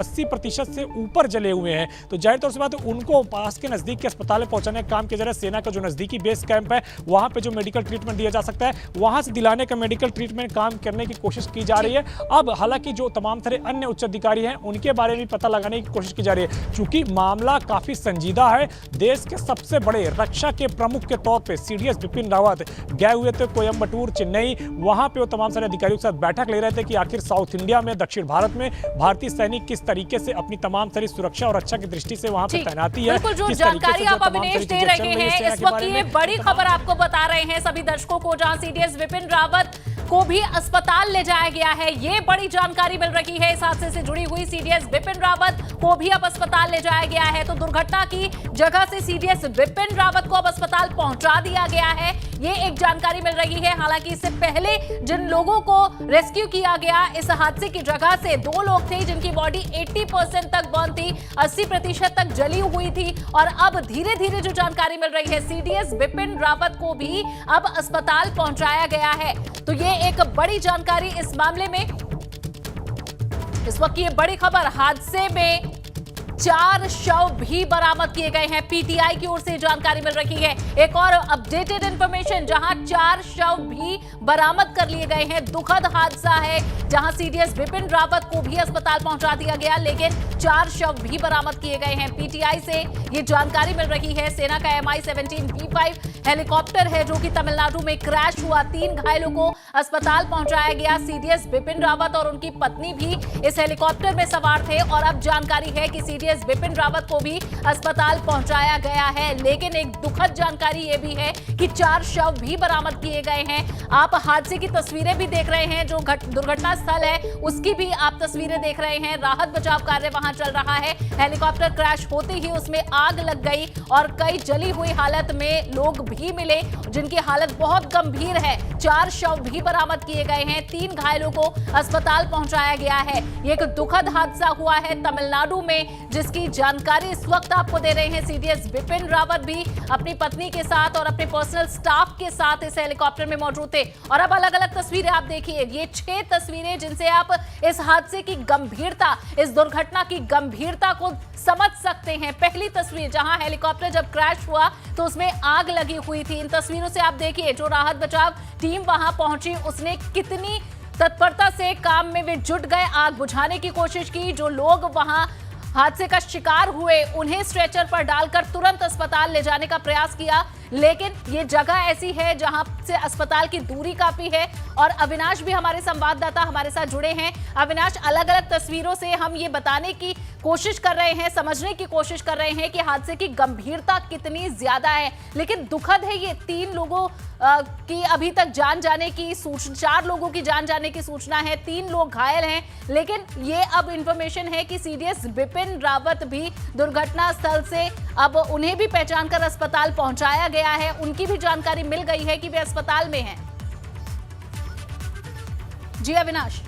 80% से ऊपर जले हुए हैं। तो जाहिर तौर से बात है उनको पास के नजदीक के अस्पताल में पहुंचाने का काम किया जा रहा है। सेना का जो नजदीकी बेस कैंप है वहां पे जो मेडिकल ट्रीटमेंट दिया जा सकता है वहां से दिलाने का मेडिकल ट्रीटमेंट काम करने की कोशिश की जा रही है। अब हालांकि जो तमाम तरह अन्य उच्च अधिकारी हैं उनके बारे में पता लगाने की कोशिश की जा रही है। चूंकि मामला काफी संजीदा है, देश के सबसे बड़े रक्षा के प्रमुख के तौर पर सीडीएस बिपिन रावत गए हुए थे कोयम्बटूर, चेन्नई। वहां पे वो तमाम सारे अधिकारियों के साथ बैठक ले रहे थे कि आखिर साउथ इंडिया में, दक्षिण भारत में भारतीय सैनिक किस तरीके से अपनी तमाम सारी सुरक्षा और रक्षा की दृष्टि से वहां पे तैनाती है। बिल्कुल, जो जानकारी आप अविनेश दे रहे हैं इस वक्त ये बड़ी खबर आपको बता रहे हैं सभी दर्शकों को, जहां सीडीएस बिपिन रावत को भी अस्पताल ले जाया गया है। ये बड़ी जानकारी मिल रही है इस हादसे से जुड़ी हुई। सीडीएस बिपिन रावत को भी अब अस्पताल ले जाया गया है। तो दुर्घटना की जगह से सीडीएस बिपिन रावत को अब अस्पताल पहुंचा दिया गया है, ये एक जानकारी मिल रही है। हालांकि इससे पहले जिन लोगों को रेस्क्यू किया गया इस हादसे की जगह से, 2 लोग थे जिनकी बॉडी 80% तक बर्न थी, 80% तक जली हुई थी। और अब धीरे धीरे जो जानकारी मिल रही है सीडीएस बिपिन रावत को भी अब अस्पताल पहुंचाया गया है। तो ये एक बड़ी जानकारी इस मामले में। इस वक्त ये बड़ी खबर, हादसे में 4 शव भी बरामद किए गए हैं। पीटीआई की ओर से जानकारी मिल रही है। एक और अपडेटेड इंफॉर्मेशन, जहां 4 शव भी बरामद कर लिए गए हैं। दुखद हादसा है जहां सीडीएस बिपिन रावत को भी अस्पताल पहुंचा दिया गया, लेकिन 4 शव भी बरामद किए गए हैं। पीटीआई से ये जानकारी मिल रही है। सेना का MI-17 B5 हेलीकॉप्टर है जो कि तमिलनाडु में क्रैश हुआ। 3 घायलों को अस्पताल पहुंचाया गया। सीडीएस बिपिन रावत और उनकी पत्नी भी इस हेलीकॉप्टर में सवार थे। और अब जानकारी है कि सीडीएस बिपिन रावत को भी अस्पताल पहुंचाया गया है। लेकिन एक दुखद जानकारी यह भी है कि 4 शव भी बरामद किए गए हैं। आप हादसे की तस्वीरें भी देख रहे हैं, जो दुर्घटना स्थल है उसकी भी आप तस्वीरें देख रहे हैं। राहत बचाव कार्य वहां चल रहा है। हेलीकॉप्टर क्रैश होते ही उसमें आग लग गई और कई जली हुई हालत में लोग भी मिले जिनकी हालत बहुत गंभीर है। 4 शव भी बरामद किए गए हैं। 3 घायलों को अस्पताल पहुंचाया गया है। ये एक दुखद हादसा हुआ है तमिलनाडु में, जिसकी जानकारी इस वक्त आपको दे रहे हैं। सीडीएस बिपिन रावत भी अपनी पत्नी के साथ और अपने पर्सनल स्टाफ के साथ इस हेलीकॉप्टर में मौजूद थे। और अब अलग अलग तस्वीरें आप देखिए, ये 6 तस्वीरें जिनसे आप इस हादसे की गंभीरता, इस दुर्घटना की गंभीरता को समझ सकते हैं। पहली तस्वीर, जहां हेलीकॉप्टर जब क्रैश हुआ तो उसमें आग लगी हुई थी। इन तस्वीरों से आप देखिए जो राहत बचाव टीम वहां पहुंची उसने कितनी तत्परता से काम में वे जुट गए, आग बुझाने की कोशिश की। जो लोग वहां हादसे का शिकार हुए उन्हें स्ट्रेचर पर डालकर तुरंत अस्पताल ले जाने का प्रयास किया। लेकिन ये जगह ऐसी है जहां से अस्पताल की दूरी काफी है। और अविनाश भी हमारे संवाददाता हमारे साथ जुड़े हैं। अविनाश, अलग अलग तस्वीरों से हम ये बताने की कोशिश कर रहे हैं, समझने की कोशिश कर रहे हैं कि हादसे की गंभीरता कितनी ज्यादा है। लेकिन दुखद है ये, 3 लोगों की अभी तक जान जाने की सूचना, 4 लोगों की जान जाने की सूचना है, 3 लोग घायल हैं। लेकिन ये अब इंफॉर्मेशन है कि सीडीएस बिपिन रावत भी दुर्घटना स्थल से अब उन्हें भी पहचान कर अस्पताल पहुंचाया गया है। उनकी भी जानकारी मिल गई है कि वे अस्पताल में हैं। जी अविनाश।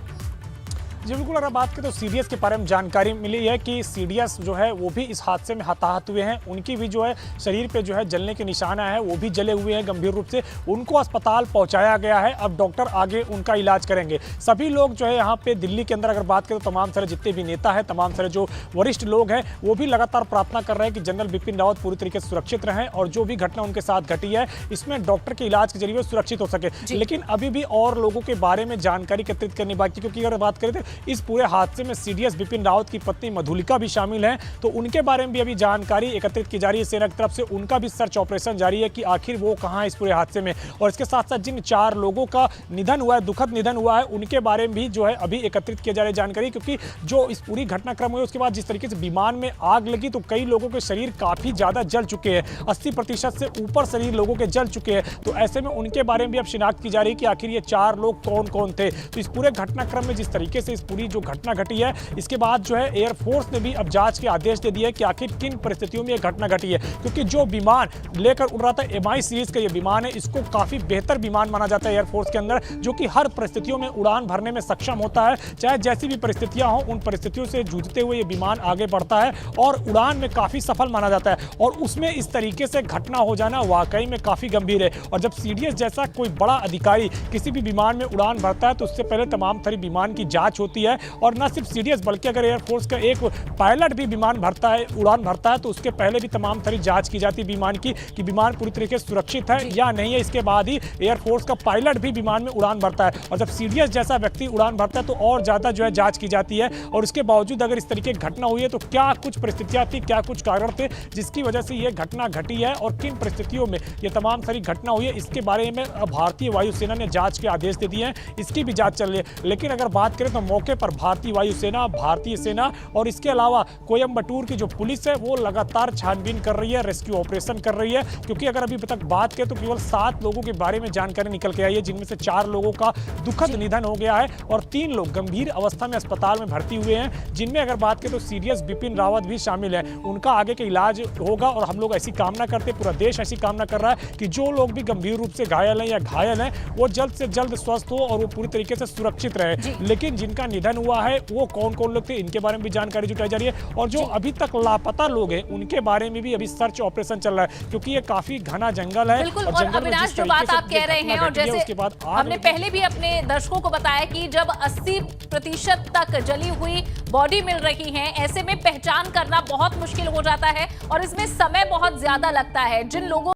जी बिल्कुल, अगर बात करें तो सीडीएस के बारे में जानकारी मिली है कि सीडीएस जो है वो भी इस हादसे में हताहत हुए हैं। उनकी भी जो है शरीर पे जो है जलने के निशान आए हैं, वो भी जले हुए हैं गंभीर रूप से। उनको अस्पताल पहुंचाया गया है। अब डॉक्टर आगे उनका इलाज करेंगे। सभी लोग जो है यहाँ पे दिल्ली के अंदर अगर बात करें तो तमाम सारे जितने भी नेता हैं, तमाम सारे जो वरिष्ठ लोग हैं वो भी लगातार प्रार्थना कर रहे हैं कि जनरल बिपिन रावत पूरी तरीके से सुरक्षित रहें और जो भी घटना उनके साथ घटी है इसमें डॉक्टर के इलाज के जरिए सुरक्षित हो सके। लेकिन अभी भी और लोगों के बारे में जानकारी एकत्रित करनी बाकी, क्योंकि अगर बात करें तो इस पूरे हादसे में सीडीएस बिपिन रावत की पत्नी मधुलिका भी शामिल हैं, तो उनके बारे में भी अभी जानकारी एकत्रित की जा रही है। सेना की तरफ से उनका भी सर्च ऑपरेशन जारी है कि आखिर वो कहां है इस पूरे हादसे में। और इसके साथ साथ जिन 4 लोगों का निधन हुआ है, दुखद निधन हुआ है, उनके बारे में भी जो है अभी एकत्रित किया जा रही है जानकारी। क्योंकि जो इस पूरी घटनाक्रम हुई उसके बाद जिस तरीके से विमान में आग लगी तो कई लोगों के शरीर काफी ज्यादा जल चुके हैं, 80% से ऊपर शरीर लोगों के जल चुके हैं। तो ऐसे में उनके बारे में भी अब शिनाख्त की जा रही है कि आखिर ये 4 लोग कौन कौन थे। तो इस पूरे घटनाक्रम में जिस तरीके से इस पूरी जो घटना घटी है, इसके बाद जो है एयरफोर्स ने भी अब जांच के आदेश दे दिए कि आखिर किन परिस्थितियों में यह घटना घटी है। क्योंकि जो विमान लेकर उड़ रहा था MI सीरीज का ये विमान है, इसको काफी बेहतर विमान माना जाता है एयरफोर्स के अंदर, जो कि हर परिस्थितियों में उड़ान भरने में सक्षम होता है। चाहे जैसी भी परिस्थितियां हो, उन परिस्थितियों से जूझते हुए ये विमान आगे बढ़ता है और उड़ान में काफी सफल माना जाता है। और उसमें इस तरीके से घटना हो जाना वाकई में काफी गंभीर है। और जब सीडीएस जैसा कोई बड़ा अधिकारी किसी भी विमान में उड़ान भरता है तो उससे पहले तमाम सारी विमान की जांच होती होती है। और न सिर्फ सीडीएस बल्कि अगर एयरफोर्स का एक पायलट भी विमान भरता है, उड़ान भरता है, तो उसके पहले भी तमाम तरह जांच की जाती है विमान की कि विमान पूरी तरीके से सुरक्षित है या नहीं है। इसके बाद ही एयरफोर्स का पायलट भी विमान में उड़ान भरता है। और जब सीडीएस जैसा व्यक्ति उड़ान भरता है तो और ज्यादा जो है जांच की जाती है। और इसके बावजूद अगर इस तरीके की घटना हुई है तो क्या कुछ परिस्थितियां थी, क्या कुछ कारण थे जिसकी वजह से यह घटना घटी है और किन परिस्थितियों में ये तमाम सारी घटना हुई है, इसके बारे में भारतीय वायुसेना ने जांच के आदेश दे दिए हैं। इसकी भी जांच चल रही है। लेकिन अगर बात करें तो मौके पर भारतीय वायुसेना, भारतीय सेना और इसके अलावा कोयम्बटूर की जो पुलिस है वो लगातार छानबीन कर रही है, रेस्क्यू ऑपरेशन कर रही है। क्योंकि अगर अभी तक बात करें तो केवल 7 लोगों के बारे में जानकारी निकल के आई है, जिनमें से 4 लोगों का दुखद निधन हो गया है और 3 लोग गंभीर अवस्था में अस्पताल में भर्ती हुए हैं। जिनमें अगर बात करें तो सीडीएस बिपिन रावत भी शामिल है। उनका आगे का इलाज होगा और हम लोग ऐसी कामना करते, पूरा देश ऐसी कामना कर रहा है कि जो लोग भी गंभीर रूप से घायल हैं या घायल हैं वो जल्द से जल्द स्वस्थ हो और वो पूरी तरीके से सुरक्षित रहे। लेकिन जिनका निधन हुआ है वो कौन कौन लोग थे, इनके बारे में भी जानकारी जुटाई जा रही है। और जो अभी तक लापता लोग हैं उनके बारे में भी अभी सर्च ऑपरेशन चल रहा है, क्योंकि ये काफी घना जंगल है। बिल्कुल। और अविनाश, जो बात आप कह रहे हैं और जैसे हमने पहले भी अपने दर्शकों को बताया कि जब 80% तक जली हुई बॉडी मिल रही है, ऐसे में पहचान करना बहुत मुश्किल हो जाता है और इसमें समय बहुत ज्यादा लगता है। जिन लोगों